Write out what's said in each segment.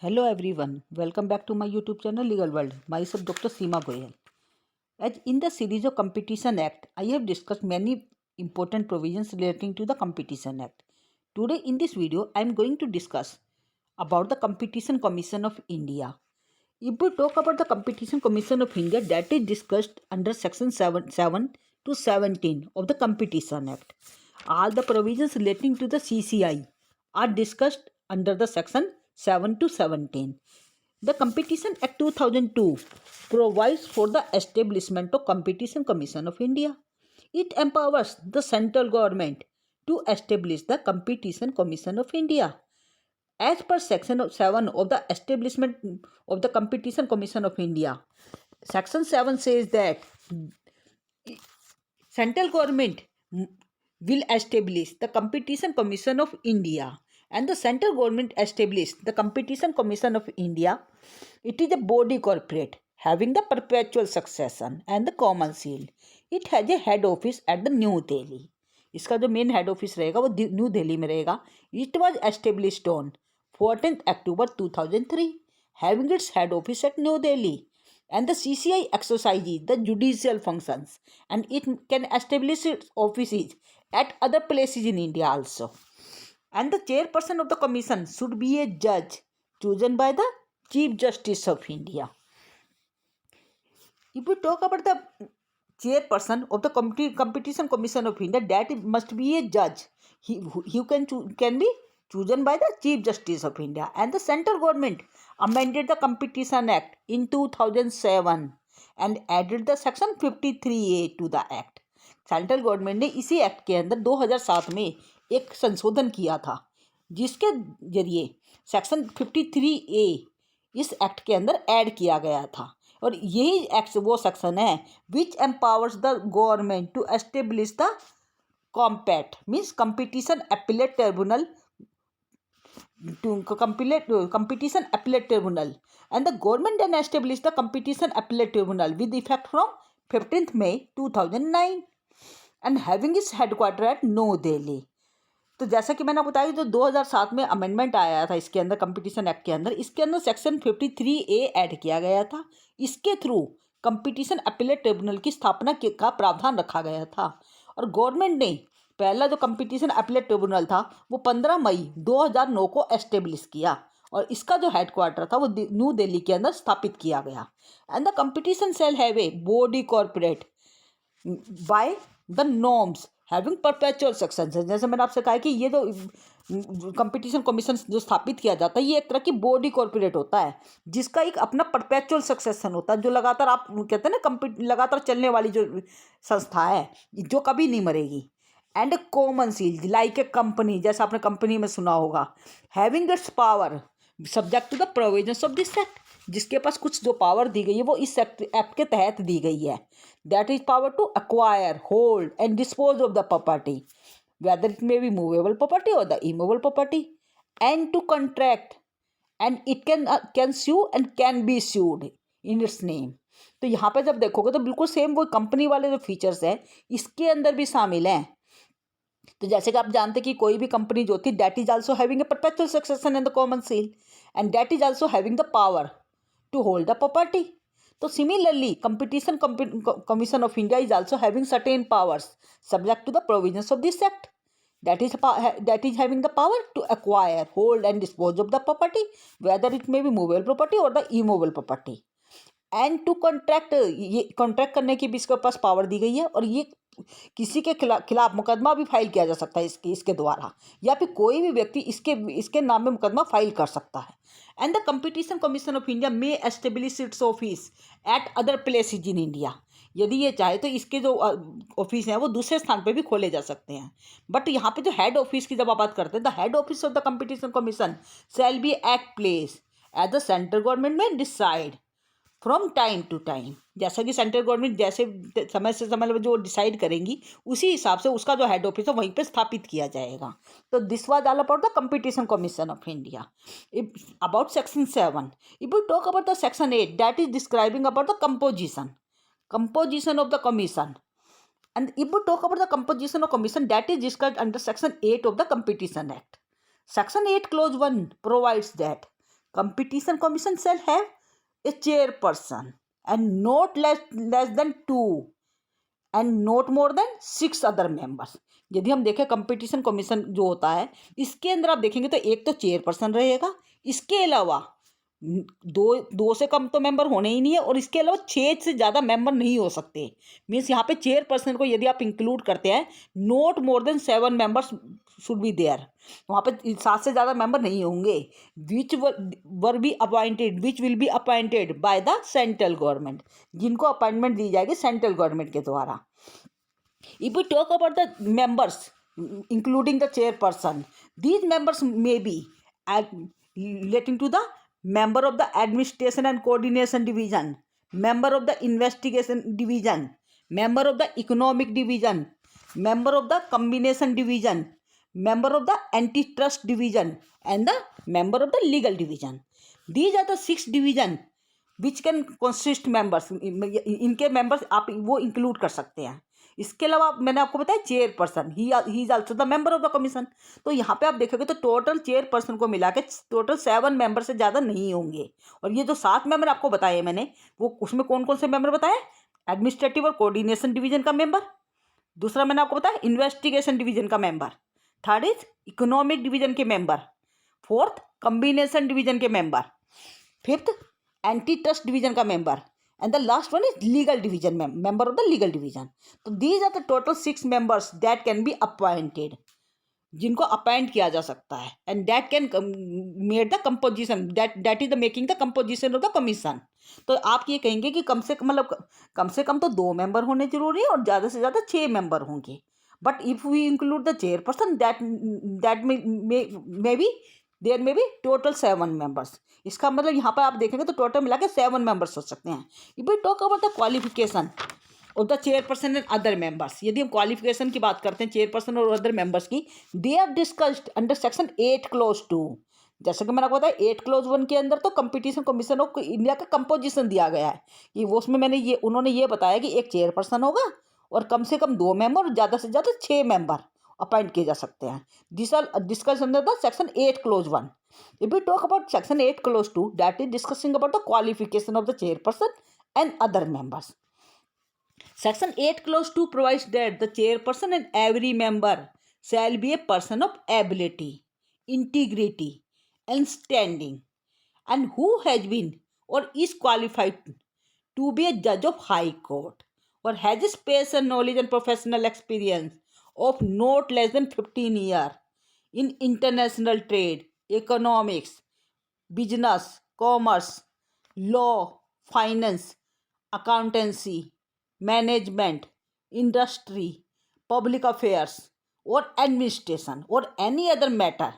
Hello everyone, welcome back to my YouTube channel Legal World. Myself Dr. Seema Goyal. As in the series of Competition Act, I have discussed many important provisions relating to the Competition Act. Today in this video, I am going to discuss about the Competition Commission of India. If we talk about the Competition Commission of India, that is discussed under Section 7 to 17 of the Competition Act. All the provisions relating to the CCI are discussed under the Section 7 to 17. The Competition Act 2002 provides for the establishment of Competition Commission of India. It empowers the central government to establish the Competition Commission of India. As per Section 7 of the establishment of the Competition Commission of India, Section 7 says that central government will establish the Competition Commission of India, and the central government established the Competition Commission of India. It is a body corporate having the perpetual succession and the common seal. It has a head office at the New Delhi. इसका जो main head office रहेगा वो new Delhi में रहेगा. It was established on 14th October 2003, having its head office at New Delhi. And the CCI exercises the judicial functions, and it can establish its offices at other places in India also. And the chairperson of the commission should be a judge chosen by the Chief Justice of India. If we talk about the chairperson of the Competition Commission of India, that must be a judge. He can be chosen by the Chief Justice of India. And the central government amended the Competition Act in 2007 and added the Section 53A to the Act. Central government ने इसी act के अंदर 2007 में एक संशोधन किया था, जिसके जरिए सेक्शन 53A इस एक्ट के अंदर ऐड किया गया था. और यही एक्ट वो सेक्शन है which empowers the government to establish the compat means competition appellate tribunal competition appellate tribunal, and the government then established the competition appellate tribunal with effect from 15th May 2009 and having its headquarter at New Delhi. तो जैसा कि मैंने बताया जो 2007 में amendment आया था इसके अंदर कंपटीशन एक्ट के अंदर, इसके अंदर सेक्शन 53A ऐड किया गया था. इसके थ्रू कंपटीशन अपीलेट ट्रिब्यूनल की स्थापना का प्रावधान रखा गया था. और गवर्नमेंट ने पहला जो कंपटीशन अपीलेट ट्रिब्यूनल था वो 15 मई 2009 को एस्टेब्लिश किया, और इसका जो हेडक्वार्टर था वो न्यू दिल्ली के अंदर स्थापित किया गया. And the competition shall have a body corporate by the norms having perpetual succession. जैसे मैंने आपसे कहा कि ये जो कंपटीशन कमीशन जो स्थापित किया जाता है ये एक तरह की बॉडी कॉर्पोरेट होता है जिसका एक अपना परपेचुअल सक्सेशन होता है, जो लगातार आप कहते हैं ना लगातार चलने वाली जो संस्था है जो कभी नहीं मरेगी. And common seal like a company, जैसा आपने कंपनी में सुना होगा. Having its power subject to the provisions of this act, जिसके पास कुछ जो पावर दी गई है वो इस एक्ट के तहत दी गई है. That is power to acquire, hold and dispose of the property, whether it may be movable property or the immovable property, and to contract, and it can sue and can be sued in its name. तो यहाँ पे जब देखोगे तो बिल्कुल same वो company वाले जो फीचर्स हैं इसके अंदर भी शामिल हैं. तो जैसे कि आप जानते हैं कि कोई भी कंपनी जो थी that is also having a perpetual succession and the common seal, and that is also having the power to hold the property. तो similarly competition commission of India is also having certain powers subject to the provisions of this act. That is having the power to acquire, hold and dispose of the property, whether it may be movable property or the immovable property. And to contract, ये contract करने की भी इसके पास power दी गई है, और ये किसी के खिलाफ मुकदमा भी फाइल किया जा सकता है इसके द्वारा, या फिर कोई भी व्यक्ति इसके नाम में मुकदमा फाइल कर सकता है. And the competition commission of India may establish it's office at other places in India. यदि ये चाहे तो इसके जो ऑफिस हैं वो दूसरे स्थान पे भी खोले जा सकते हैं. बट यहाँ पे जो हेड ऑफिस की जब आप बात करते हैं, the head office of the competition commission shall be at place as the central government में decide from time to time. जैसा कि सेंट्रल गवर्नमेंट जैसे समय से समय जो डिसाइड करेंगी उसी हिसाब से उसका जो हेड ऑफिस है वहीं पे स्थापित किया जाएगा. तो this was all about the competition commission of India. About section 7, if we talk about the section 8 that is describing about the composition of the commission. And if we talk about the composition of commission, that is discussed under section 8 of the Competition Act. Section 8 clause 1 provides that competition commission shall have a chairperson and not less than 2 and not more than 6 other members. यदि हम देखें competition commission जो होता है, इसके अंदर आप देखेंगे तो एक तो चेयरपर्सन रहेगा, इसके अलावा दो से कम तो मेंबर होने ही नहीं है, और इसके अलावा 6 से ज़्यादा मेंबर नहीं हो सकते. मीन्स यहाँ पे चेयरपर्सन को यदि आप इंक्लूड करते हैं, not more than 7 members should be there. वहाँ पे 7 से ज़्यादा मेंबर नहीं होंगे. Which will be appointed by the central government, जिनको अपॉइंटमेंट दी जाएगी सेंट्रल गवर्नमेंट के द्वारा. If we talk about the members, including the chairperson, these members may be relating to the member of the administration and coordination division, member of the investigation division, member of the economic division, member of the combination division, member of the antitrust division, and the member of the legal division. These are the 6 division which can consist members. इनके members आप वो include कर सकते हैं. इसके अलावा मैंने आपको बताया chairperson, he is also the member of the commission. तो यहाँ पे आप देखोगे तो टोटल चेयरपर्सन को मिला के टोटल 7 मेंबर से ज़्यादा नहीं होंगे. और ये जो 7 मेंबर आपको बताए मैंने, वो उसमें कौन कौन से मेंबर बताए? एडमिनिस्ट्रेटिव और कोऑर्डिनेशन डिवीजन का मेंबर, दूसरा मैंने आपको बताया इन्वेस्टिगेशन डिवीजन का member, third is economic division के मेंबर, फोर्थ कम्बिनेशन डिवीजन के member, fifth anti trust division का member, and the last one is legal division member of the legal division. So these are the total 6 members that can be appointed, जिनको appoint किया जा सकता है, and that can make the composition, that is the making the composition of the commission. तो आप ये कहेंगे कि कम से कम तो 2 मेंबर होने जरूरी है और ज़्यादा से ज़्यादा 6 मेंबर होंगे. But if we include the chairperson that may be there में भी टोटल 7 मेंबर्स. इसका मतलब यहाँ पर आप देखेंगे तो टोटल मिला के 7 मेंबर्स हो सकते हैं. If we talk about the qualification of the chairperson and other members, यदि हम क्वालिफिकेशन की बात करते हैं चेयरपर्सन और अदर मेंबर्स की, they are discussed under section 8 clause 2. जैसे कि मैंने आपको बताया 8 क्लोज 1 के अंदर तो कंपटीशन कमीशन ऑफ इंडिया का कंपोजिशन दिया गया है कि वो उसमें उन्होंने ये बताया कि एक चेयरपर्सन होगा और कम से कम 2 मेंबर और ज़्यादा से ज़्यादा 6 मेंबर अपॉइंट किए जा सकते हैं. This are discuss under the section 8 clause 1. If we talk about section 8 clause 2, that is discussing about the qualification of the chairperson and other members. Section 8 clause 2 provides that the chairperson and every member shall be a person of ability, integrity and standing, and who has been or is qualified to be a judge of high court or has a special knowledge and professional experience of not less than 15 years in international trade, economics, business, commerce, law, finance, accountancy, management, industry, public affairs, or administration, or any other matter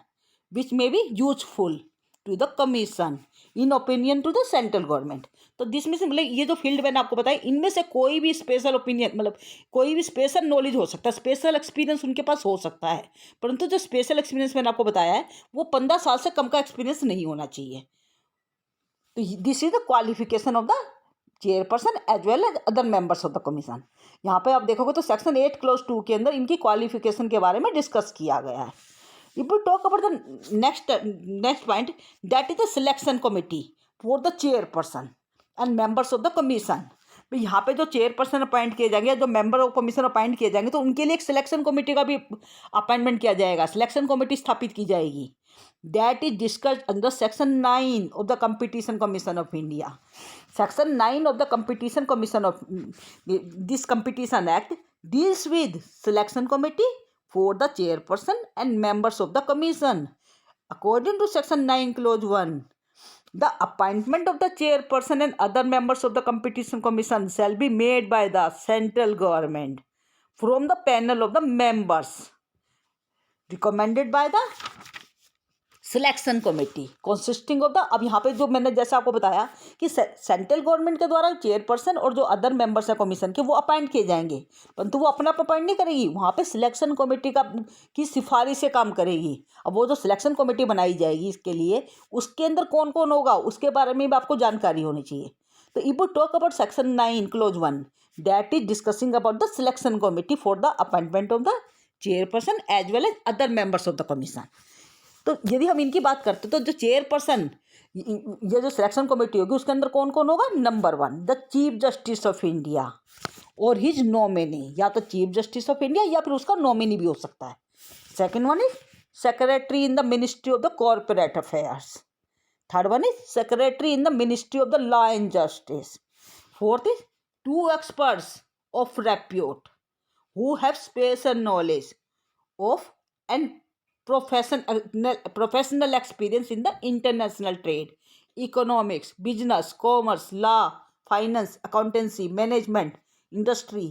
which may be useful to the commission in opinion to the central government. तो जिसमें से मतलब ये जो field मैंने आपको बताया, इनमें से कोई भी स्पेशल ओपिनियन मतलब कोई भी स्पेशल नॉलेज हो सकता है, स्पेशल एक्सपीरियंस उनके पास हो सकता है, परंतु जो स्पेशल एक्सपीरियंस मैंने आपको बताया है वो 15 साल से कम का एक्सपीरियंस नहीं होना चाहिए. तो this is the qualification of the chairperson as well as other members of the commission. यहाँ पे आप देखोगे तो सेक्शन 8 क्लोज 2 के अंदर इनकी क्वालिफिकेशन के बारे में डिस्कस किया गया है. If we talk about the next point, that is the selection committee for the chairperson and members of the commission. तो यहाँ पे जो चेयरपर्सन अपॉइंट किए जाएंगे, जो मेंबर ऑफ कमीशन अपॉइंट किए जाएंगे, तो उनके लिए एक सिलेक्शन कमेटी का भी अपॉइंटमेंट किया जाएगा, सिलेक्शन कमेटी स्थापित की जाएगी. That is discussed under section 9 of the competition commission of India. Section 9 of the competition commission of this competition act deals with selection committee for the chairperson and members of the commission. According to section 9 clause 1, the appointment of the chairperson and other members of the competition commission shall be made by the central government from the panel of the members recommended by the selection committee consisting of the. अब यहाँ पे जो मैंने जैसे आपको बताया कि central government के द्वारा चेयरपर्सन और जो अदर मेंबर्स हैं कमीशन के वो अपॉइंट किए जाएंगे, परंतु वो अपना अपॉइंट नहीं करेगी, वहाँ पे सिलेक्शन कमेटी की सिफारिश से काम करेगी. अब वो जो सिलेक्शन कमेटी बनाई जाएगी इसके लिए, उसके अंदर कौन कौन होगा उसके बारे में भी आपको जानकारी होनी चाहिए. तो if we talk about section 9 clause 1, that is discussing about the selection committee for the appointment of the chairperson as well as other members of the commission. तो यदि हम इनकी बात करते तो जो चेयरपर्सन, ये जो सिलेक्शन कमेटी होगी उसके अंदर कौन कौन होगा? Number 1 the chief justice of India और हिज नॉमिनी, या तो चीफ जस्टिस ऑफ इंडिया या फिर उसका नॉमिनी भी हो सकता है। Second one is secretary in the ministry of the corporate affairs. Third one is secretary in the ministry of the law and justice. Fourth is 2 experts of repute who have special knowledge of and professional experience in the international trade, economics, business, commerce, law, finance, accountancy, management, industry,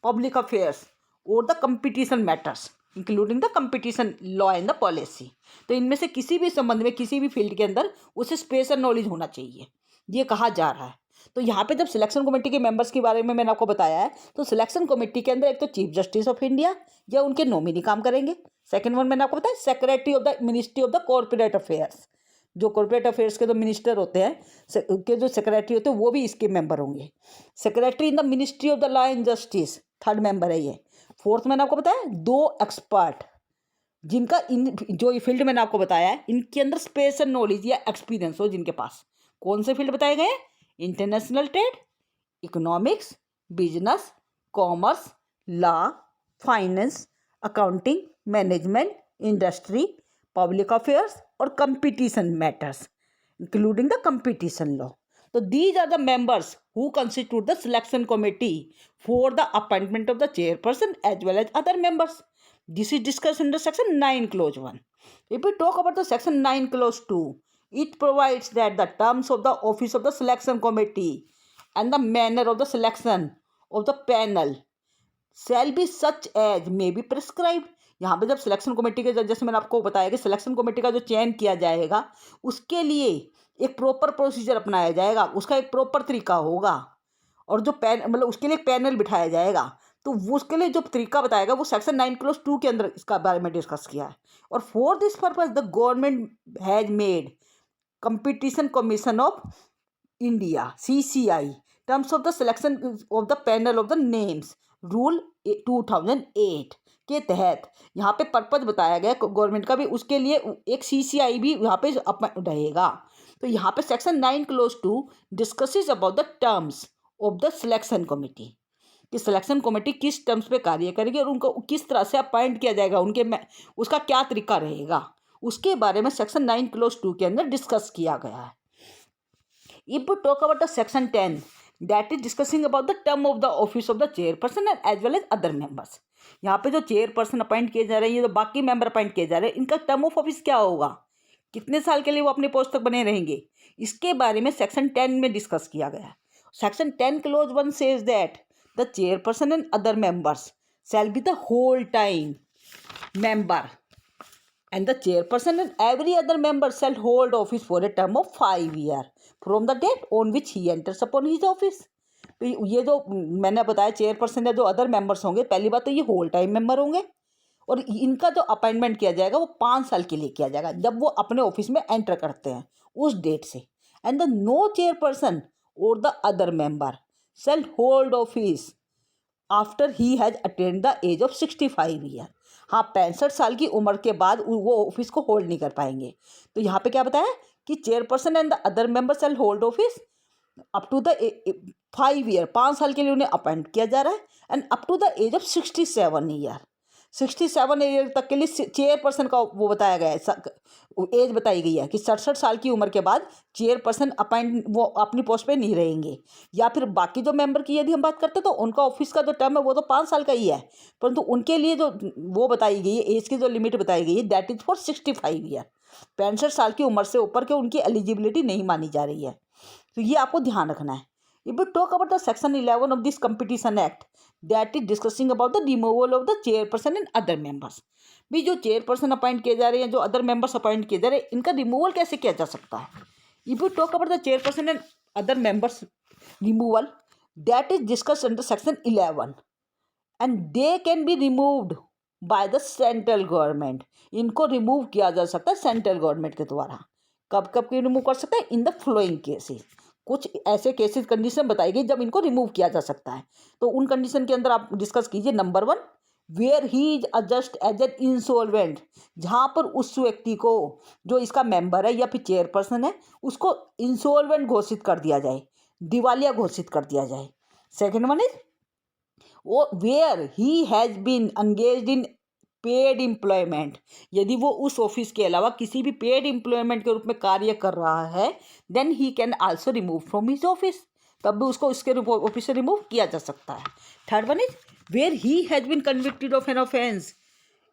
public affairs, or the competition matters including the competition law and the policy। तो इनमें से किसी भी संबंध में किसी भी field के अंदर उसे स्पेशल नॉलेज होना चाहिए, ये कहा जा रहा है। तो यहाँ पे जब सिलेक्शन कमेटी के मेंबर्स के बारे में मैंने आपको बताया है, तो सिलेक्शन कमेटी के अंदर एक तो चीफ जस्टिस ऑफ इंडिया या उनके नॉमिनी काम करेंगे। सेकंड वन मैंने आपको बताया secretary of the ministry of the corporate affairs, जो कॉर्पोरेट अफेयर्स के जो मिनिस्टर होते हैं के जो सेक्रेटरी होते हैं वो भी इसके मेंबर होंगे। Secretary in the ministry of the law and justice third member है ये। फोर्थ मैंने आपको बताया 2 एक्सपर्ट जिनका इन जो फील्ड मैंने आपको बताया है इनके अंदर स्पेशल नॉलेज या एक्सपीरियंस हो, जिनके पास कौन से फील्ड बताए गए हैं? International trade, economics, business, commerce, law, finance, accounting, management, industry, public affairs और competition matters including the competition law. तो these are the members who constitute the selection committee for the appointment of the chairperson as well as other members. This is discussed under section 9 clause 1. If we talk about the section 9 clause 2, it provides that the terms of the office of the selection committee and the manner of the selection of the panel shall be such as may be prescribed। यहाँ पे जब selection committee के जैसे मैंने आपको बताया कि selection committee का जो चयन किया जाएगा उसके लिए एक प्रॉपर प्रोसीजर अपनाया जाएगा, उसका एक प्रॉपर तरीका होगा और जो मतलब उसके लिए एक पैनल बिठाया जाएगा। तो वो उसके लिए जो तरीका बताएगा वो सेक्शन 9 क्लोज 2 के अंदर इसका बारे में डिस्कस किया है। और for this purpose the government has made competition commission of India CCI terms of the selection of the panel of the names rule 2008 के तहत यहाँ पे पर्पज बताया गया गवर्नमेंट का भी, उसके लिए एक CCI भी यहाँ पे रहेगा। तो यहाँ पे section 9 close 2 discusses about the terms of the selection committee कि सिलेक्शन कमेटी किस टर्म्स पे कार्य करेगी और उनको किस तरह से अपॉइंट किया जाएगा, उनके उसका क्या तरीका रहेगा, उसके बारे में सेक्शन 9 क्लोज 2 के अंदर डिस्कस किया गया है। If we talk about the section 10 that is discussing about the term of the office of the chairperson and as well as other members. यहाँ पे जो चेयरपर्सन अपॉइंट किए जा रहे हैं, ये जो बाकी मेंबर अपॉइंट किए जा रहे हैं, इनका टर्म ऑफ ऑफिस क्या होगा, कितने साल के लिए वो अपने पोस्ट तक बने रहेंगे, इसके बारे में सेक्शन 10 में डिस्कस किया गया है। Section 10 close 1 says that the chairperson and other members shall be the whole time member and the chairperson and every other member shall hold office for a term of 5 years from the date on which he enters upon his office। तो ये जो मैंने बताया chairperson या जो other members होंगे, पहली बात तो ये होल टाइम मेंबर होंगे और इनका जो अपॉइंटमेंट किया जाएगा वो 5 साल के लिए किया जाएगा जब वो अपने ऑफिस में एंटर करते हैं उस डेट से। एंड द नो चेयरपर्सन और the other member shall hold office after he has attained the age of 65 year. हाँ, 65 साल की उम्र के बाद वो ऑफिस को होल्ड नहीं कर पाएंगे। तो यहाँ पे क्या बताया कि chairperson and the other member shall hold office up to the 5 year, 5 साल के लिए उन्हें अपॉइंट किया जा रहा है and up to the age of 67 year, 67 year तक के लिए चेयरपर्सन का वो बताया गया है, एज बताई गई है कि 67 साल की उम्र के बाद चेयरपर्सन अपॉइंट वो अपनी पोस्ट पे नहीं रहेंगे। या फिर बाकी जो मेंबर की यदि हम बात करते हैं तो उनका ऑफिस का जो टर्म है वो तो 5 साल का ही है, परंतु उनके लिए जो वो बताई गई है एज की जो लिमिट बताई गई है दैट इज फॉर 65 ईयर, 65 साल की उम्र से ऊपर के उनकी एलिजिबिलिटी नहीं मानी जा रही है। तो ये आपको ध्यान रखना है। If we talk about the section 11 of this competition act that is discussing about the removal of the chairperson and other members, भी जो चेयरपर्सन अपॉइंट किए जा रहे हैं, जो अदर मेंबर्स अपॉइंट किए जा रहे हैं, इनका रिमूवल कैसे किया जा सकता है। If we talk about the chairperson and other members removal that is discussed under section 11 and they can be removed by the central government, इनको रिमूव किया जा सकता है सेंट्रल गवर्नमेंट के द्वारा। कब कब के रिमूव कर सकते हैं? इन द फ्लोइंग केसेस, कुछ ऐसे केसेस कंडीशन बताई गई जब इनको रिमूव किया जा सकता है। तो उन कंडीशन के अंदर आप डिस्कस कीजिए। नंबर 1 वेयर ही इज अजस्ट एज एन इंसॉल्वेंट, जहाँ पर उस व्यक्ति को, जो इसका मेंबर है या फिर चेयरपर्सन है, उसको इंसॉल्वेंट घोषित कर दिया जाए, दिवालिया घोषित कर दिया जाए। सेकेंड वन इज वो where he has been engaged in paid employment, यदि वो उस ऑफिस के अलावा किसी भी पेड एम्प्लॉयमेंट के रूप में कार्य कर रहा है, then he can also remove from his office, तब भी उसको उसके ऑफिस से रिमूव किया जा सकता है। Third one is where he has been convicted of an offence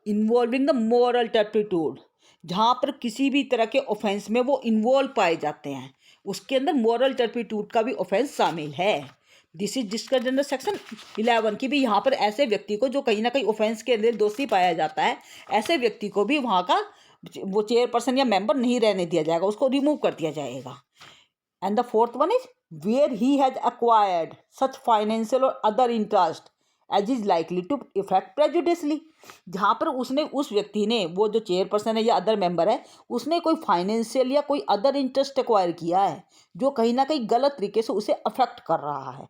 involving the moral turpitude, जहाँ पर किसी भी तरह के ऑफेंस में वो इन्वॉल्व पाए जाते हैं, उसके अंदर मॉरल टर्पिट्यूड का भी ऑफेंस शामिल है। This is discussed under section 11 की भी यहाँ पर ऐसे व्यक्ति को जो कहीं ना कहीं ऑफेंस के अंदर दोषी पाया जाता है, ऐसे व्यक्ति को भी वहाँ का वो चेयरपर्सन या मेंबर नहीं रहने दिया जाएगा, उसको रिमूव कर दिया जाएगा। And the fourth one is where he has acquired such financial or other interest as is likely to affect prejudicially, जहाँ पर उसने उस व्यक्ति ने, वो जो चेयरपर्सन है या अदर मेंबर है, उसने कोई फाइनेंशियल या कोई अदर इंटरेस्ट एक्वायर किया है जो कहीं ना कहीं गलत तरीके से उसे अफेक्ट कर रहा है।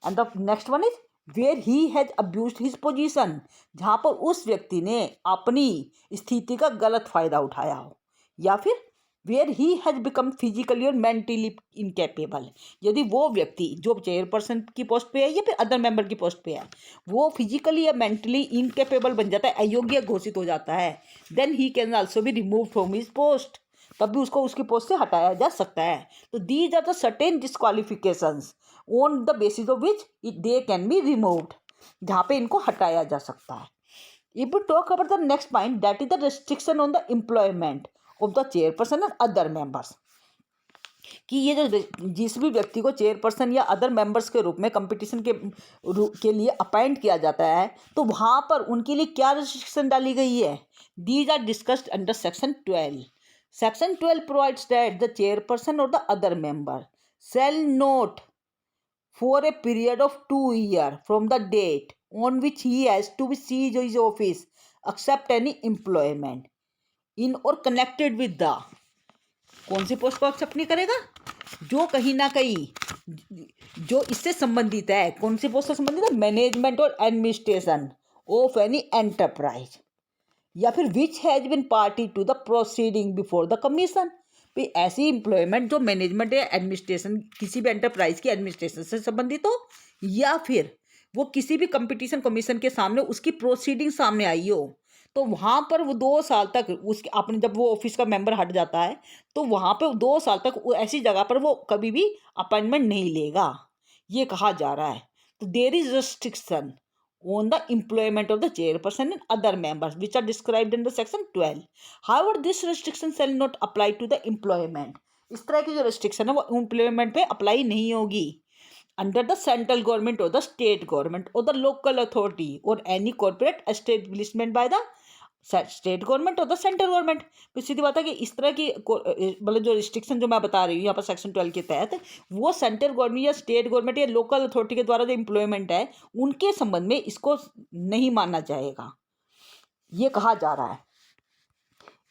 And the next one is where he has abused his position, जहाँ पर उस व्यक्ति ने अपनी स्थिति का गलत फायदा उठाया हो, या फिर where he has become physically और मेंटली इनकेपेबल, यदि वो व्यक्ति जो चेयरपर्सन की पोस्ट पे है या फिर अदर मेंबर की पोस्ट पे है, वो फिजिकली या मेंटली इनकेपेबल बन जाता है, अयोग्य घोषित हो जाता है, then he can also be remove from his post, तब भी उसको उसकी पोस्ट से हटाया जा सकता है। तो these are the certain disqualifications on the basis of which they can be removed, जहाँ पे इनको हटाया जा सकता है। If you talk about the next point, that is the restriction on the employment of the chairperson and other members, कि ये जो जिस भी व्यक्ति को चेयरपर्सन या अदर मेंबर्स के रूप में कंपटीशन के लिए अपॉइंट किया जाता है, तो वहाँ पर उनके लिए क्या रिस्ट्रिक्शन डाली गई है। These are discussed under section 12। Section 12 provides that the chairperson or the other member shall not, for a period of 2 years from the date on which he has to be ceased his office, accept any employment in or connected with the, कौन सी post को accept नहीं करेगा, जो कहीं ना कहीं जो इससे संबंधित है। कौन सी पोस्ट से संबंधित है, मैनेजमेंट और एडमिनिस्ट्रेशन ऑफ एनी एंटरप्राइज, या फिर which has been party to the proceeding before the commission, भी ऐसी एम्प्लॉयमेंट जो मैनेजमेंट या एडमिनिस्ट्रेशन, किसी भी एंटरप्राइज की एडमिनिस्ट्रेशन से संबंधित हो, या फिर वो किसी भी कंपटीशन कमीशन के सामने उसकी प्रोसीडिंग सामने आई हो, तो वहाँ पर वो 2 साल तक उसके अपने, जब वो ऑफिस का मेंबर हट जाता है तो वहाँ पे 2 साल तक ऐसी जगह पर वो कभी भी अपॉइंटमेंट नहीं लेगा, ये कहा जा रहा है। तो there is restriction on the employment of the chairperson and other members which are described in the section 12. However, this restriction shall not apply to the employment. इस तरह की जो restriction है वो employment पे apply नहीं होगी under the central government or the state government or the local authority or any corporate establishment by the state government और द सेंट्रल गवर्नमेंट। तो सीधी बात है कि इस तरह की मतलब जो रिस्ट्रिक्शन जो मैं बता रही हूँ यहाँ पर सेक्शन 12 के तहत, वो सेंट्रल गवर्नमेंट या स्टेट गवर्नमेंट या लोकल अथॉरिटी के द्वारा जो एम्प्लॉयमेंट है उनके संबंध में इसको नहीं माना जाएगा, ये कहा जा रहा है।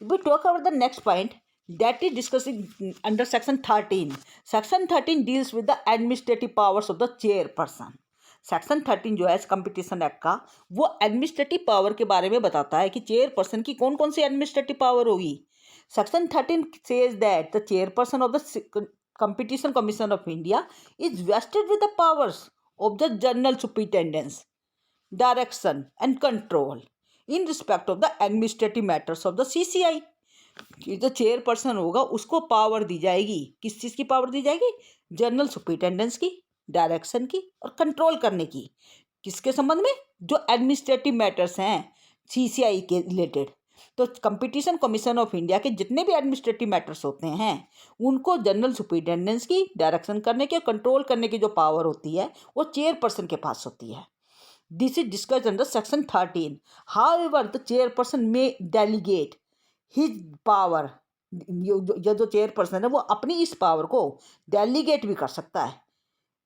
We talk about the next point that is discussing under section 13। Section 13 deals with the administrative powers of the chairperson. Section 13 जो है कंपटीशन एक्ट का, वो एडमिनिस्ट्रेटिव पावर के बारे में बताता है कि चेयरपर्सन की कौन कौन सी एडमिनिस्ट्रेटिव पावर होगी। Section 13 says that the chairperson of the competition commission of India is wasted with the powers of the general superintendence, direction and control in respect of the administrative matters of the CCI। जो chairperson होगा उसको power दी जाएगी, किस चीज़ की power दी जाएगी, general superintendence की, direction की और कंट्रोल करने की। किसके संबंध में, जो एडमिनिस्ट्रेटिव मैटर्स हैं CCI के रिलेटेड। तो कंपटीशन कमीशन ऑफ इंडिया के जितने भी एडमिनिस्ट्रेटिव मैटर्स होते हैं उनको जनरल सुपरिटेंडेंस की, डायरेक्शन करने की और कंट्रोल करने की जो पावर होती है वो चेयरपर्सन के पास होती है। This is discussed under section 13। However the chairperson में डेलीगेट हिज पावर, जो चेयरपर्सन है वो अपनी इस पावर को डेलीगेट भी कर सकता है।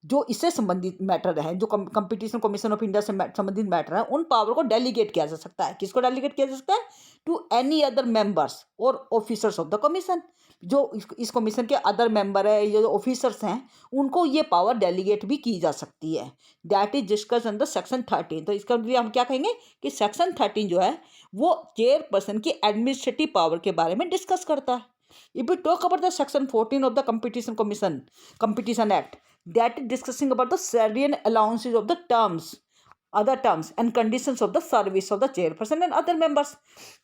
जो इससे संबंधित मैटर है, जो कंपटीशन कमीशन ऑफ इंडिया से संबंधित मैटर है, उन पावर को डेलीगेट किया जा सकता है। किसको डेलीगेट किया जा सकता है, टू एनी अदर मेंबर्स और ऑफिसर्स ऑफ द कमीशन। जो इस कमीशन के अदर मेंबर है, ये जो ऑफिसर्स हैं, उनको ये पावर डेलीगेट भी की जा सकती है। That is discuss under section 13। तो इसका लिए हम क्या कहेंगे कि सेक्शन 13 जो है वो चेयरपर्सन की एडमिनिस्ट्रेटिव पावर के बारे में डिस्कस करता है। If we talk about the section 14 of the Competition Act, that is discussing about the salary and allowances of the other terms and conditions of the service of the chairperson and other members।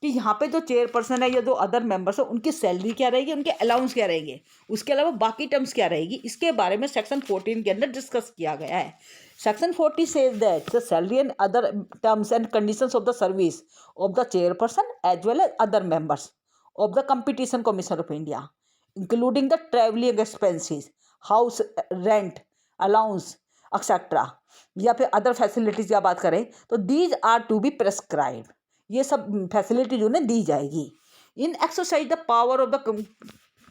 कि यहाँ पे जो chairperson है या जो other members है उनकी salary क्या रहेगी, उनके अलाउंस क्या रहेंगे, उसके अलावा बाकी टर्म्स क्या रहेगी, इसके बारे में सेक्शन 14 के अंदर डिस्कस किया गया है। Section 40 says that the salary and other terms and conditions of the service of the chairperson as well as other members of the Competition Commission of India, including the traveling expenses, house rent, allowance, etc. या फिर other facilities की बात करें तो these are to be prescribe. ये सब facilities उन्हें दी जाएगी। In exercise the power of the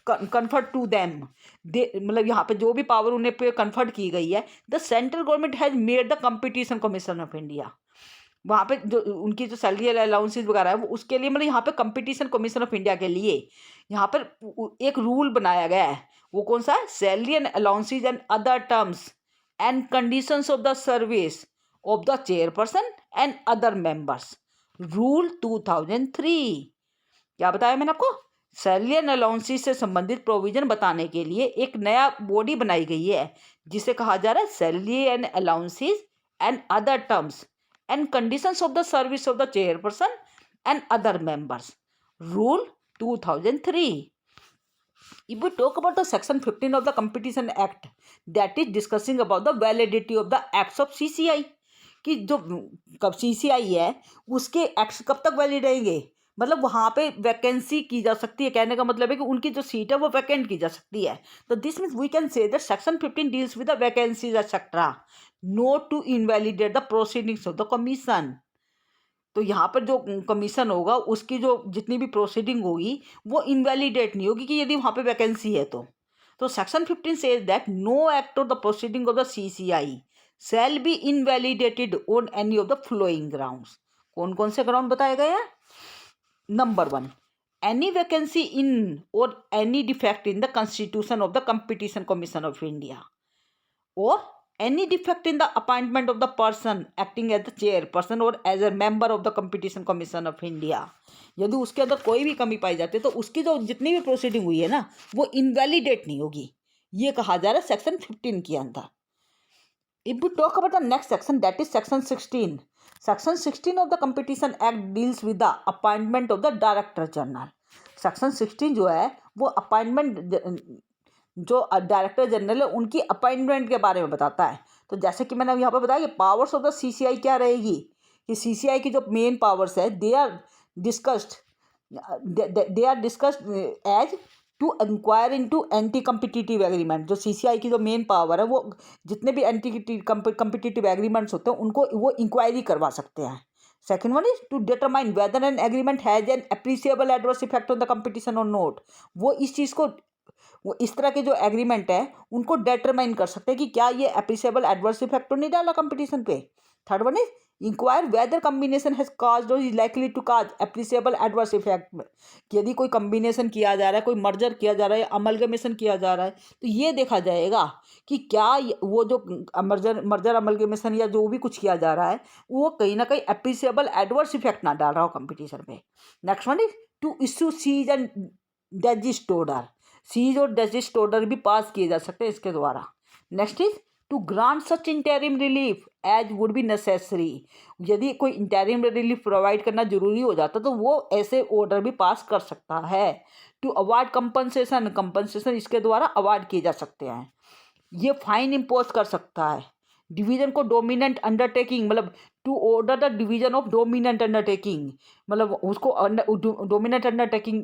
conferred to them, मतलब यहाँ पे जो भी पावर उन्हें पे कन्फर्ट की गई है, the central government has made the competition commission of India. वहाँ पे जो उनकी जो सैलरी अलाउंसेस वगैरह है वो उसके लिए मतलब यहाँ पे कंपटीशन कमीशन ऑफ इंडिया के लिए यहाँ पर एक रूल बनाया गया है। वो कौन सा है? Salary and allowances and other terms and conditions of the service of the chairperson and other members, rule 2003। क्या बताया मैंने आपको? सैलरी एंड अलाउंसेस से संबंधित प्रोविजन बताने के लिए एक नया बॉडी बनाई गई है जिसे कहा जा रहा है salary and allowances and other terms and conditions of the service of the chairperson and other members, rule 2003। If we talk about the section 15 of the Competition Act, that is discussing about the validity of the acts of CCI, कि जो कब CCI है उसके acts कब तक valid रहेंगे, मतलब वहाँ पे वैकेंसी की जा सकती है। कहने का मतलब है कि उनकी जो सीट है वो वैकेंट की जा सकती है। तो this means we can say that section 15 deals with the vacancies etcetera, not to invalidate the proceedings of the commission. तो यहाँ पर जो कमीशन होगा उसकी जो जितनी भी प्रोसीडिंग होगी वो इनवैलिडेट नहीं होगी कि यदि वहाँ पे वैकेंसी है तो section 15 says that no act of the proceeding of the CCI shall be invalidated on any of the following grounds. कौन कौन से ग्राउंड बताए गए हैं? Number 1, any vacancy in or any defect in the constitution of the Competition Commission of India, or any defect in the appointment of the person acting as the chairperson or as a member of the Competition Commission of India। यदि उसके अंदर कोई भी कमी पाई जाती है तो उसकी जो जितनी भी प्रोसीडिंग हुई है ना वो इनवैलिडेट नहीं होगी, ये कहा जा रहा है सेक्शन 15 के अंदर। If we talk about the next section, that is section 16. Section 16 of the Competition Act deals with the appointment of the Director General। Section 16 जो है वो अपॉइंटमेंट जो डायरेक्टर जनरल है उनकी अपॉइंटमेंट के बारे में बताता है। तो जैसे कि मैंने यहाँ पर बताया कि पावर्स ऑफ द CCI क्या रहेगी, कि CCI की जो मेन पावर्स है they are discussed as to inquire into anti competitive agreement. जो CCI की जो मेन पावर है वो जितने भी एंटी कम्पिटिटिव एग्रीमेंट्स होते हैं उनको वो इंक्वायरी करवा सकते हैं। Second one is to determine whether an agreement has an appreciable adverse effect on the competition और नोट। वो इस चीज़ को वो इस तरह के जो एग्रीमेंट है उनको डिटरमाइन कर सकते हैं कि क्या ये एप्रिसिएबल एडवर्स इफेक्ट तो नहीं डाला कंपटीशन पे। Third one is inquire whether combination has caused or is likely to cause appreciable adverse effect. यदि कोई कम्बिनेशन किया जा रहा है, कोई मर्जर किया जा रहा है, अमलगमेशन किया जा रहा है, तो ये देखा जाएगा कि क्या वो जो मर्जर अमलगमेशन या जो भी कुछ किया जा रहा है वो कहीं ना कहीं एप्रिसिएबल एडवर्स इफेक्ट ना डाल रहा हो कंपटीशन पे। Next one is to issue cease and desist order. Cease और डेजिस्ट ऑर्डर भी पास किए जा सकते हैं इसके द्वारा। Next is to grant such interim relief as would be necessary. यदि कोई इंटरिम रिलीफ प्रोवाइड करना जरूरी हो जाता तो वो ऐसे ऑर्डर भी पास कर सकता है। टू अवार्ड कंपनसेशन इसके द्वारा अवार्ड किए जा सकते हैं। ये फाइन इम्पोज कर सकता है। डिवीजन को डोमिनेंट अंडरटेकिंग मतलब to order the division of dominant undertaking, मतलब उसको डोमिनेंट अंडरटेकिंग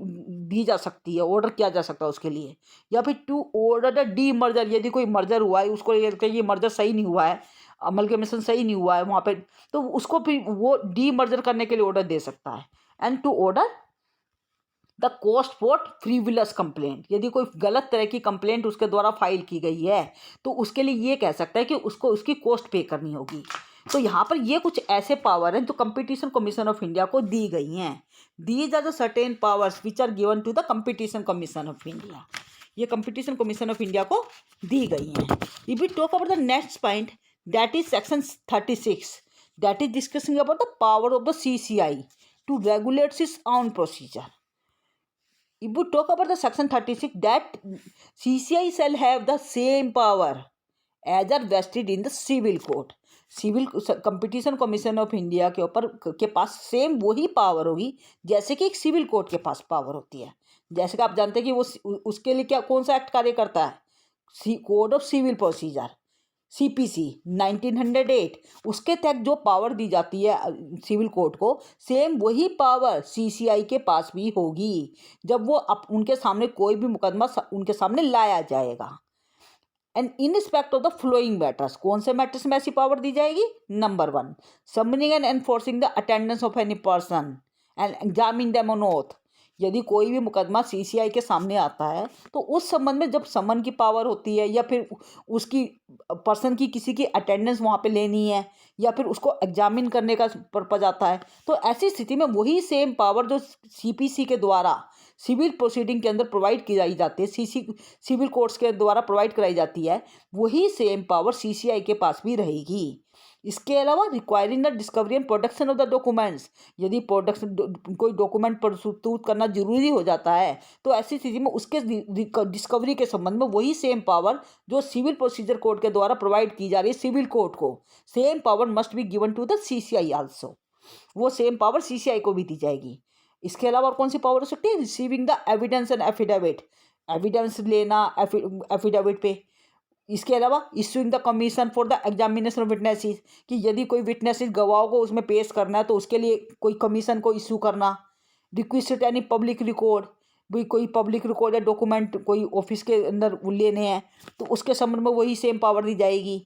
दी जा सकती है, ऑर्डर किया जा सकता है उसके लिए। या फिर to order the demerger, यदि कोई मर्जर हुआ है उसको ये मर्जर सही नहीं हुआ है, अमलगमेशन सही नहीं हुआ है वहाँ पे, तो उसको भी वो डी मर्जर करने के लिए ऑर्डर दे सकता है। And to order the cost for frivolous complaint, यदि कोई गलत तरह की कंप्लेंट उसके द्वारा फाइल की गई है तो उसके लिए ये कह सकता है कि उसको उसकी कॉस्ट पे करनी होगी। तो यहाँ पर ये कुछ ऐसे पावर हैं जो कंपटीशन कमीशन ऑफ इंडिया को दी गई हैं। These are the certain powers which are given to the competition commission of India. ये कंपटीशन कमीशन ऑफ इंडिया को दी गई हैं। If we talk about the next point, that is section 36, that is discussing about the power of the CCI to regulate its own procedure. If we talk about the section 36, that CCI shall have the same power as are vested in the civil court. Civil competition commission of India के ऊपर के पास same वही power होगी जैसे कि एक civil court के पास power होती है। जैसे कि आप जानते हैं कि वो उसके लिए क्या कौन सा एक्ट कार्य करता है, code of civil procedure CPC 1908, उसके तहत जो पावर दी जाती है सिविल कोर्ट को, सेम वही पावर CCI के पास भी होगी जब वो उनके सामने कोई भी मुकदमा उनके सामने लाया जाएगा। And in respect of the flowing matters, कौन से मैटर्स में ऐसी पावर दी जाएगी? Number 1, summoning and enforcing the attendance of any person and examine them on oath. यदि कोई भी मुकदमा CCI के सामने आता है तो उस संबंध में जब समन की पावर होती है या फिर उसकी पर्सन की किसी की अटेंडेंस वहाँ पे लेनी है या फिर उसको एग्जामिन करने का पर्पज आता है, तो ऐसी स्थिति में वही सेम पावर जो CPC के द्वारा सिविल प्रोसीडिंग के अंदर प्रोवाइड की जाती है, सिविल कोर्ट्स के द्वारा प्रोवाइड कराई जाती है, वही सेम पावर CCI के पास भी रहेगी। इसके अलावा requiring the discovery and production of the documents, यदि कोई डॉक्यूमेंट प्रस्तुत करना जरूरी हो जाता है तो ऐसी स्थिति में उसके डिस्कवरी के संबंध में वही सेम पावर जो सिविल प्रोसीजर कोर्ट के द्वारा प्रोवाइड की जा रही है सिविल कोर्ट को, same power must be given to the CCI also. वो सेम पावर CCI को भी दी जाएगी। इसके अलावा और कौन सी पावर हो सकती है? Receiving the evidence and affidavit, evidence लेना एफिडेविट पे। इसके अलावा issuing the commission for the examination of witnesses, कि यदि कोई विटनेसेस गवाहों को उसमें पेश करना है तो उसके लिए कोई कमीशन को इशू करना। रिक्वेस्ट एनी पब्लिक रिकॉर्ड, भाई कोई पब्लिक रिकॉर्ड या डॉक्यूमेंट कोई ऑफिस के अंदर लेने हैं तो उसके संबंध में वही सेम पावर दी जाएगी।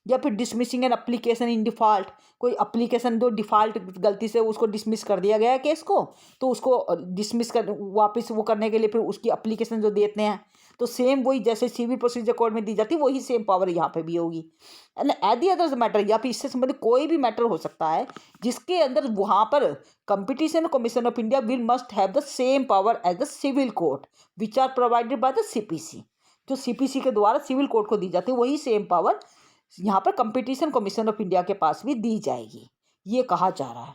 या फिर dismissing an application in default, कोई अप्लीकेशन जो डिफ़ॉल्ट गलती से उसको डिसमिस कर दिया गया है केस को, तो उसको डिसमिस कर वापस वो करने के लिए फिर उसकी अप्लीकेशन जो देते हैं तो सेम वही जैसे सिविल प्रोसीजर कोड में दी जाती है वही सेम पावर यहाँ पे भी होगी। एंड एनी अदर मैटर, या फिर इससे संबंधित कोई भी मैटर हो सकता है जिसके अंदर वहाँ पर competition commission of India will must have the same power as the civil court which are provided by the CPC, जो CPC के द्वारा सिविल कोर्ट को दी जाती है वही सेम पावर यहाँ पर कंपटीशन कमीशन ऑफ इंडिया के पास भी दी जाएगी, ये कहा जा रहा है।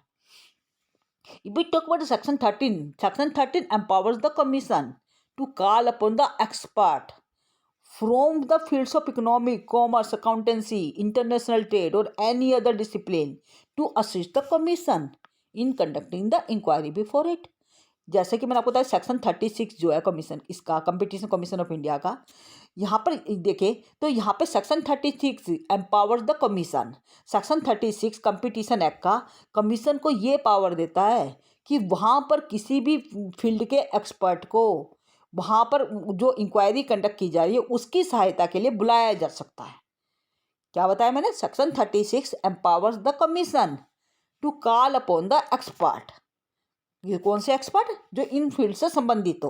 If we talk about section 13, section 13 empowers the commission to call upon the expert from the fields of economic, commerce, accountancy, international trade or any other discipline to assist the commission in conducting the inquiry before it. जैसे कि मैंने आपको बताया section 36 जो है commission इसका competition commission of India का, यहाँ पर देखें तो यहाँ पे section 36 empowers the commission. Section 36 competition act का कमीशन को ये पावर देता है कि वहाँ पर किसी भी फील्ड के एक्सपर्ट को वहाँ पर जो इंक्वायरी कंडक्ट की जा रही है उसकी सहायता के लिए बुलाया जा सकता है। क्या बताया मैंने? Section 36 empowers the commission to call upon the expert. ये कौन से एक्सपर्ट? जो इन फील्ड से संबंधित हो।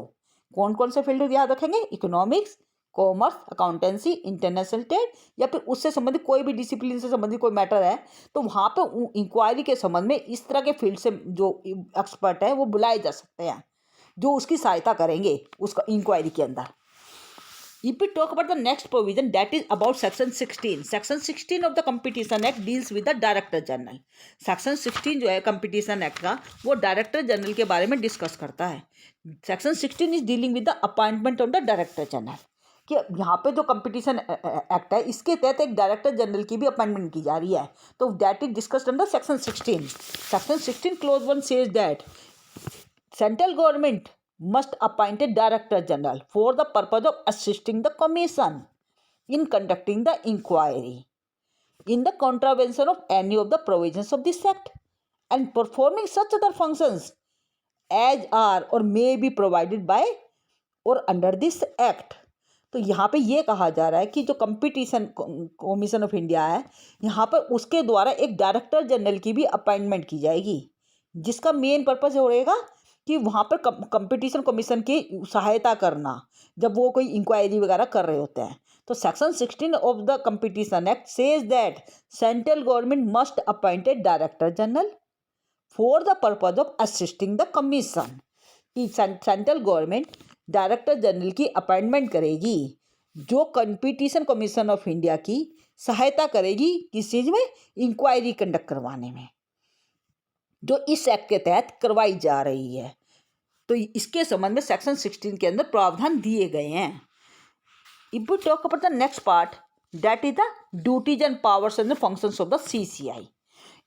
कौन कौन से फील्ड याद रखेंगे? Economics, commerce, accountancy, international trade, या फिर उससे संबंधित कोई भी डिसिप्लिन से संबंधित कोई मैटर है तो वहाँ पे इंक्वायरी के संबंध में इस तरह के फील्ड से जो एक्सपर्ट है वो बुलाए जा सकते हैं जो उसकी सहायता करेंगे उसका इंक्वायरी के अंदर। If we talk about the next provision, that is about section 16. Section 16 of the Competition Act deals with the Director General. Section 16 जो है Competition Act का वो Director General के बारे में डिस्कस करता है। Section 16 is dealing with the appointment of the Director General. कि यहाँ पे जो कंपटीशन एक्ट है इसके तहत एक डायरेक्टर जनरल की भी अपॉइंटमेंट की जा रही है, तो that is discussed under section 16. Section 16 close 1 says that central government must appoint a director general for the purpose of assisting the commission in conducting the inquiry in the contravention of any of the provisions of this act and performing such other functions as are or may be provided by or under this act. तो यहाँ पे ये कहा जा रहा है कि जो कंपटीशन कमीशन ऑफ इंडिया है यहाँ पर उसके द्वारा एक डायरेक्टर जनरल की भी अपॉइंटमेंट की जाएगी जिसका मेन पर्पज होगा कि वहाँ पर कंपटीशन कमीशन की सहायता करना जब वो कोई इंक्वायरी वगैरह कर रहे होते हैं। तो section 16 of the competition act says that central government must appoint a director general for the purpose of assisting the commission. कि सेंट्रल गवर्नमेंट डायरेक्टर जनरल की अपॉइंटमेंट करेगी जो कंपटीशन कमीशन ऑफ इंडिया की सहायता करेगी किस चीज़ में, इंक्वायरी कंडक्ट करवाने में, जो इस एक्ट के तहत करवाई जा रही है। तो इसके संबंध में सेक्शन 16 के अंदर प्रावधान दिए गए हैं। If we talk about the next part, that is the duties and powers and the functions of the CCI.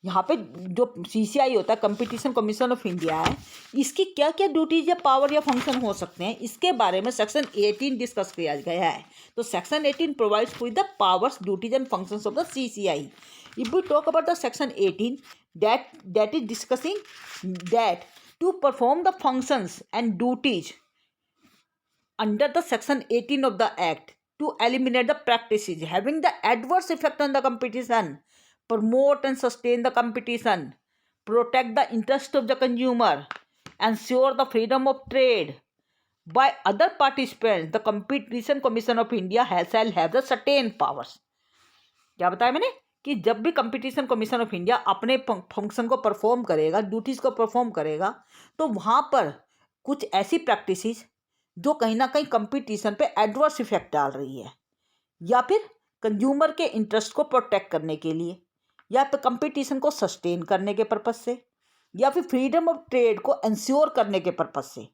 यहाँ पे जो CCI होता है कंपटीशन कमीशन ऑफ इंडिया है, इसकी क्या क्या ड्यूटीज या पावर या फंक्शन हो सकते हैं, इसके बारे में सेक्शन 18 डिस्कस किया गया है। तो section 18 provides with the powers, duties and functions of the CCI. If we talk about the section 18, that is discussing that to perform the functions and duties under the section 18 of the act, to eliminate the practices having the adverse effect on the competition, promote and sustain the competition, protect the interest of the consumer, ensure the freedom of trade by other participants, the Competition Commission of India shall have the certain powers. क्या बताया मैंने कि जब भी competition commission of India अपने function को perform करेगा, duties को परफॉर्म करेगा, तो वहाँ पर कुछ ऐसी प्रैक्टिसेस जो कहीं ना कहीं कंपटीशन पे एडवर्स इफेक्ट डाल रही है, या फिर कंज्यूमर के इंटरेस्ट को प्रोटेक्ट करने के लिए, या फिर कंपटीशन को सस्टेन करने के पर्पज से, या फिर फ्रीडम ऑफ ट्रेड को इंश्योर करने के पर्पज से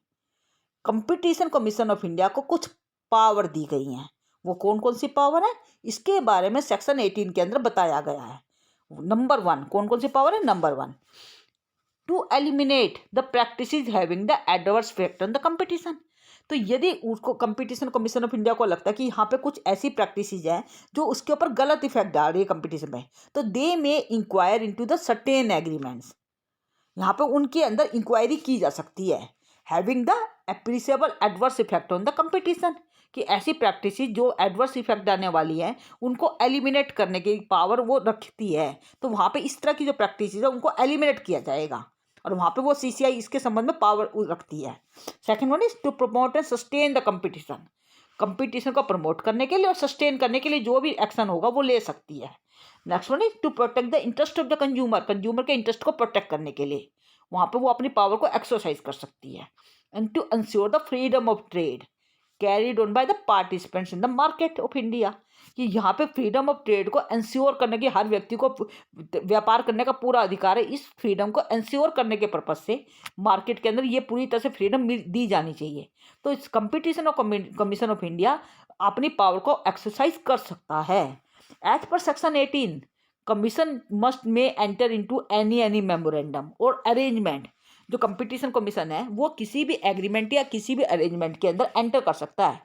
कंपटीशन कमीशन ऑफ इंडिया को कुछ पावर दी गई हैं। वो कौन कौन सी पावर है, इसके बारे में सेक्शन 18 के अंदर बताया गया है। नंबर 1, कौन कौन सी पावर है, number 1, to eliminate the practices having the adverse effect on the competition. तो यदि उसको कंपटीशन कमीशन ऑफ इंडिया को लगता है कि यहाँ पे कुछ ऐसी प्रैक्टिसेस हैं जो उसके ऊपर गलत इफेक्ट डाल रही है कंपटीशन में, तो they may inquire into the certain agreements, यहाँ पे उनके अंदर इंक्वायरी की जा सकती है। Having the appreciable adverse effect on the competition, कि ऐसी प्रैक्टिसेस जो एडवर्स इफेक्ट डालने वाली है उनको एलिमिनेट करने की पावर वो रखती है। तो वहाँ पे इस तरह की जो प्रैक्टिसेस है उनको एलिमिनेट किया जाएगा, और वहाँ पे वो CCI इसके संबंध में पावर रखती है। Second one is to promote and sustain the competition, competition को प्रमोट करने के लिए और सस्टेन करने के लिए जो भी एक्शन होगा वो ले सकती है। Next one is to protect the interest of the consumer, consumer के इंटरेस्ट को प्रोटेक्ट करने के लिए वहाँ पे वो अपनी पावर को एक्सरसाइज कर सकती है। And to ensure the freedom of trade carried on by the participants in the market of India, कि यहाँ पे फ्रीडम ऑफ ट्रेड को इंश्योर करने की, हर व्यक्ति को व्यापार करने का पूरा अधिकार है, इस फ्रीडम को इंश्योर करने के पर्पज से मार्केट के अंदर ये पूरी तरह से फ्रीडम दी जानी चाहिए। तो इस competition of commission of India अपनी पावर को एक्सरसाइज कर सकता है। As per section 18, commission must may enter into any memorandum or arrangement, जो कंपटीशन कमीशन है वो किसी भी एग्रीमेंट या किसी भी अरेंजमेंट के अंदर एंटर कर सकता है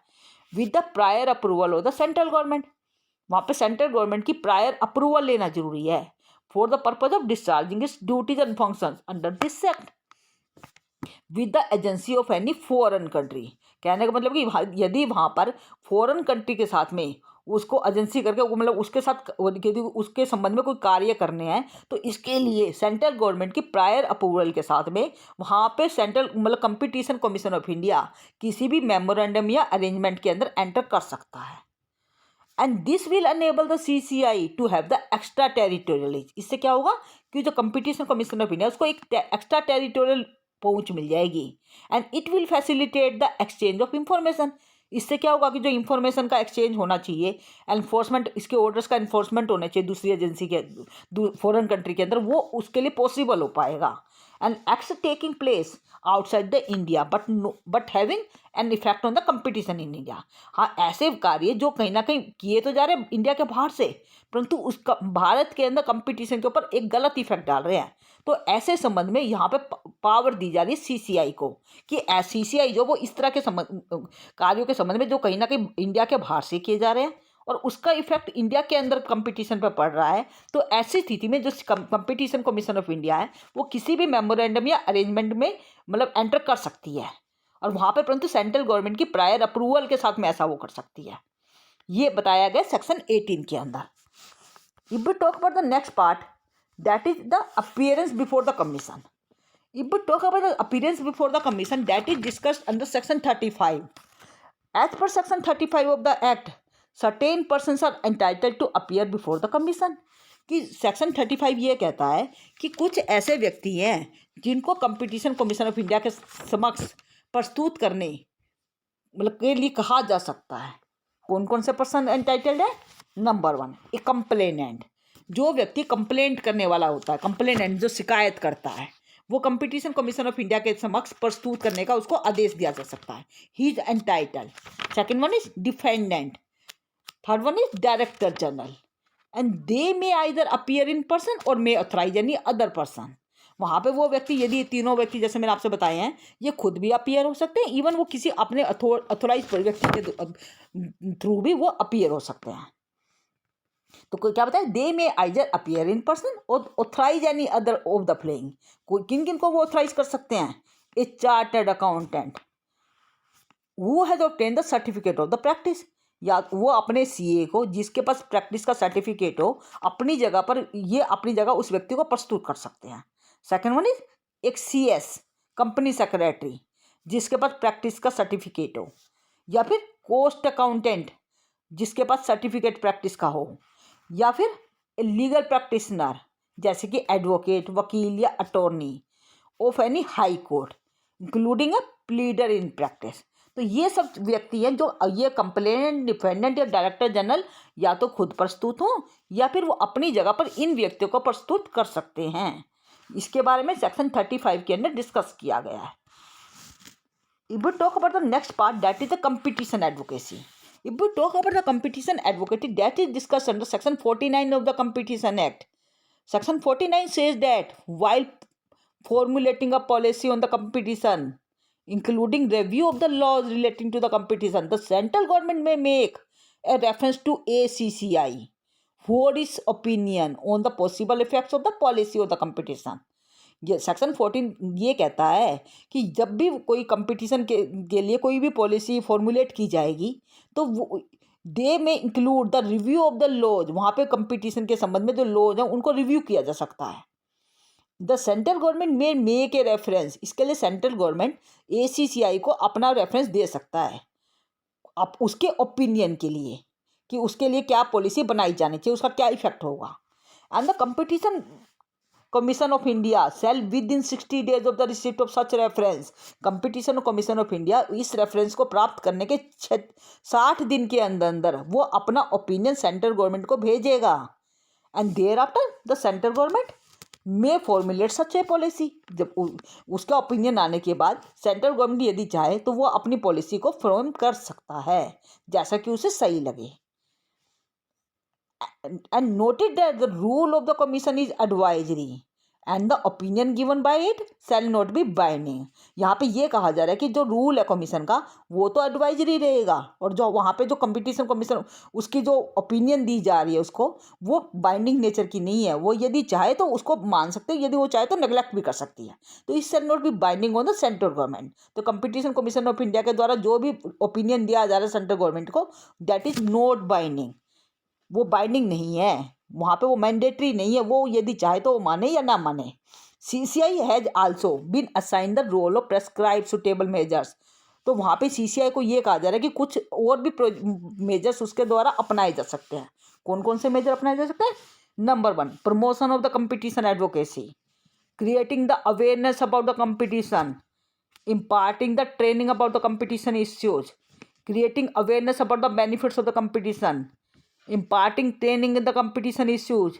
with the prior approval of the central government. वहाँ पे सेंट्रल गवर्नमेंट की प्रायर अप्रूवल लेना जरूरी है for the purpose of discharging it's duties and functions under this act with the agency of any foreign country. कहने का मतलब कि यदि वहाँ पर फॉरेन कंट्री के साथ में उसको एजेंसी करके मतलब उसके साथ यदि उसके संबंध में कोई कार्य करने हैं, तो इसके लिए सेंट्रल गवर्नमेंट की प्रायर अप्रूवल के साथ में वहाँ पे सेंट्रल मतलब कंपटीशन कमीशन ऑफ इंडिया किसी भी मेमोरेंडम या अरेंजमेंट के अंदर एंटर कर सकता है। And this will enable the CCI to have the extra territorial. इससे क्या होगा कि जो कंपटीशन कमीशन ऑफ इंडिया उसको एक एक्स्ट्रा टेरिटोरियल पहुंच मिल जाएगी। And it will facilitate the exchange of information. इससे क्या होगा कि जो इंफॉर्मेशन का एक्सचेंज होना चाहिए, एनफोर्समेंट, इसके ऑर्डर्स का इन्फोर्समेंट होना चाहिए दूसरी एजेंसी के फॉरेन कंट्री के अंदर, वो उसके लिए पॉसिबल हो पाएगा। And acts taking place outside the India but having an effect on the competition in India. हाँ, ऐसे कार्य जो कहीं ना कहीं किए तो जा रहे हैं इंडिया के बाहर से, परंतु उसका भारत के अंदर कंपटीशन के ऊपर एक गलत इफेक्ट डाल रहे हैं। तो ऐसे संबंध में यहाँ पे पावर दी जा रही है CCI को कि CCI जो वो इस तरह के कार्यों के संबंध में जो कहीं ना कहीं इंडिया के बाहर से किए जा रहे हैं और उसका इफेक्ट इंडिया के अंदर कंपटीशन पर पड़ रहा है, तो ऐसी स्थिति में जो कंपटीशन कमीशन ऑफ इंडिया है वो किसी भी मेमोरेंडम या अरेंजमेंट में मतलब एंटर कर सकती है, और वहाँ पे परंतु सेंट्रल गवर्नमेंट की प्रायर अप्रूवल के साथ में ऐसा वो कर सकती है। ये बताया गया सेक्शन 18 के अंदर। If we talk about the next part, that is the appearance before the commission. If we talk about the appearance before the commission, that is discussed under section 35. As per section 35 of the act, certain persons are entitled to appear before the commission. कि section 35 ये कहता है कि कुछ ऐसे व्यक्ति हैं जिनको कंपटीशन कमीशन ऑफ इंडिया के समक्ष प्रस्तुत करने मतलब के लिए कहा जा सकता है। कौन कौन से पर्सन एंटाइटल्ड है? नंबर 1, ए कंप्लेनेंट। जो व्यक्ति कंप्लेंट करने वाला होता है, कंप्लेनेंट जो शिकायत करता है, वो कंपटीशन कमीशन ऑफ इंडिया के समक्ष प्रस्तुत करने का उसको आदेश दिया जा सकता है। He is entitled. Second one is defendant. Third one is director general and they may either appear in person और मे ऑथराइज एनी अदर पर्सन। वहाँ पे वो व्यक्ति, यदि तीनों व्यक्ति जैसे मैंने आपसे बताए हैं, ये खुद भी अपीयर हो सकते हैं, इवन वो किसी अपने अथोराइज व्यक्ति के थ्रू भी वो अपीयर हो सकते हैं। तो क्या बताए? They may either appear in person or authorise any other of the following. किन किन को वो ऑथराइज कर सकते हैं? A chartered accountant who has obtain the certificate of the practice, या वो अपने सीए को जिसके पास प्रैक्टिस का सर्टिफिकेट हो अपनी जगह पर, ये अपनी जगह उस व्यक्ति को प्रस्तुत कर सकते हैं। सेकेंड वन इज एक सीएस कंपनी सेक्रेटरी जिसके पास प्रैक्टिस का सर्टिफिकेट हो, या फिर कोस्ट अकाउंटेंट जिसके पास सर्टिफिकेट प्रैक्टिस का हो, या फिर लीगल प्रैक्टिशनर जैसे कि एडवोकेट, वकील या attorney of any high court including a pleader in practice. तो ये सब व्यक्ति हैं जो ये कंप्लेनेंट, डिफेंडेंट या डायरेक्टर जनरल या तो खुद प्रस्तुत हों या फिर वो अपनी जगह पर इन व्यक्तियों को प्रस्तुत कर सकते हैं। इसके बारे में सेक्शन 35 के अंदर डिस्कस किया गया है। If we talk about the next part, that is the competition advocacy. If we talk about the competition advocacy, that is discussed under section 49 of the Competition Act. Section 49 says that while formulating a policy on the competition, including review of the laws relating to the competition, the central government may make a reference to ACCI for its opinion on the possible effects of the policy of the competition. ये section 14 ये कहता है कि जब भी कोई competition के लिए कोई भी पॉलिसी फॉर्मुलेट की जाएगी तो वो they may include the review of the laws. वहाँ पे कंपटीशन के संबंध में जो लॉज हैं उनको रिव्यू किया जा सकता है। द सेंट्रल गवर्नमेंट में मेक ए रेफरेंस, इसके लिए सेंट्रल गवर्नमेंट ACCI को अपना रेफरेंस दे सकता है अब उसके ओपिनियन के लिए कि उसके लिए क्या पॉलिसी बनाई जानी चाहिए, उसका क्या इफेक्ट होगा। And the competition commission of India shall within 60 days of the receipt of such reference. Competition commission of India इस रेफरेंस को प्राप्त करने के 60 दिन के अंदर अंदर वो अपना ओपिनियन सेंट्रल गवर्नमेंट को भेजेगा। And thereafter the central government may formulate such a policy. जब उसका ओपिनियन आने के बाद सेंट्रल गवर्नमेंट यदि चाहे तो वो अपनी पॉलिसी को फॉर्म कर सकता है जैसा कि उसे सही लगे। And noted that the rule of the commission is advisory and the opinion given by it shall not be binding। यहाँ पे ये कहा जा रहा है कि जो रूल है कमीशन का वो तो एडवाइजरी रहेगा और जो वहाँ पे जो कंपटीशन कमीशन उसकी जो ओपिनियन दी जा रही है उसको वो बाइंडिंग नेचर की नहीं है। वो यदि चाहे तो उसको मान सकते हैं, यदि वो चाहे तो नेग्लेक्ट भी कर सकती है। तो it shall not be binding on the central government. तो कंपटीशन कमीशन ऑफ इंडिया के द्वारा जो भी ओपिनियन दिया जा रहा है सेंट्रल गवर्नमेंट को दैट इज नॉट बाइंडिंग। वो बाइंडिंग नहीं है, वहाँ पे वो मैंडेटरी नहीं है, वो यदि चाहे तो वो माने या ना माने। CCI has also been assign the role of prescribe suitable measures. तो वहाँ पे CCI को ये कहा जा रहा है कि कुछ और भी मेजर्स उसके द्वारा अपनाए जा सकते हैं। कौन कौन से मेजर अपनाए जा सकते हैं? Number 1, promotion of the competition advocacy, creating the awareness about the competition, imparting the training about the competition issues, creating awareness about the benefits of the competition, imparting training in the competition issues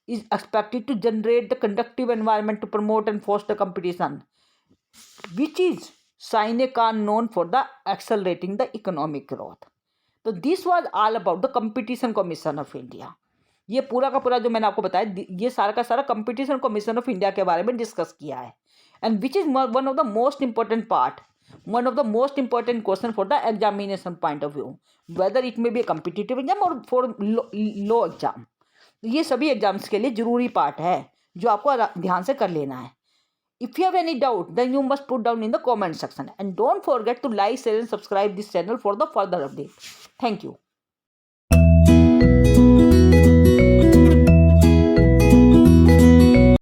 is expected to generate the conducive environment to promote and foster competition, which is sine qua non for the accelerating the economic growth. तो this was all about the competition commission of India. ये पूरा का पूरा जो मैंने आपको बताया ये सारा का सारा कंपटीशन कमीशन ऑफ इंडिया के बारे में डिस्कस किया है। And which is one of the most important part, one of the most important question for the examination point of view, whether it may be a competitive exam or for law exam। ये सभी exams के लिए जरूरी part है जो आपको ध्यान से कर लेना है। If you have any doubt then you must put down in the comment section and don't forget to like, share and subscribe this channel for the further update. Thank you.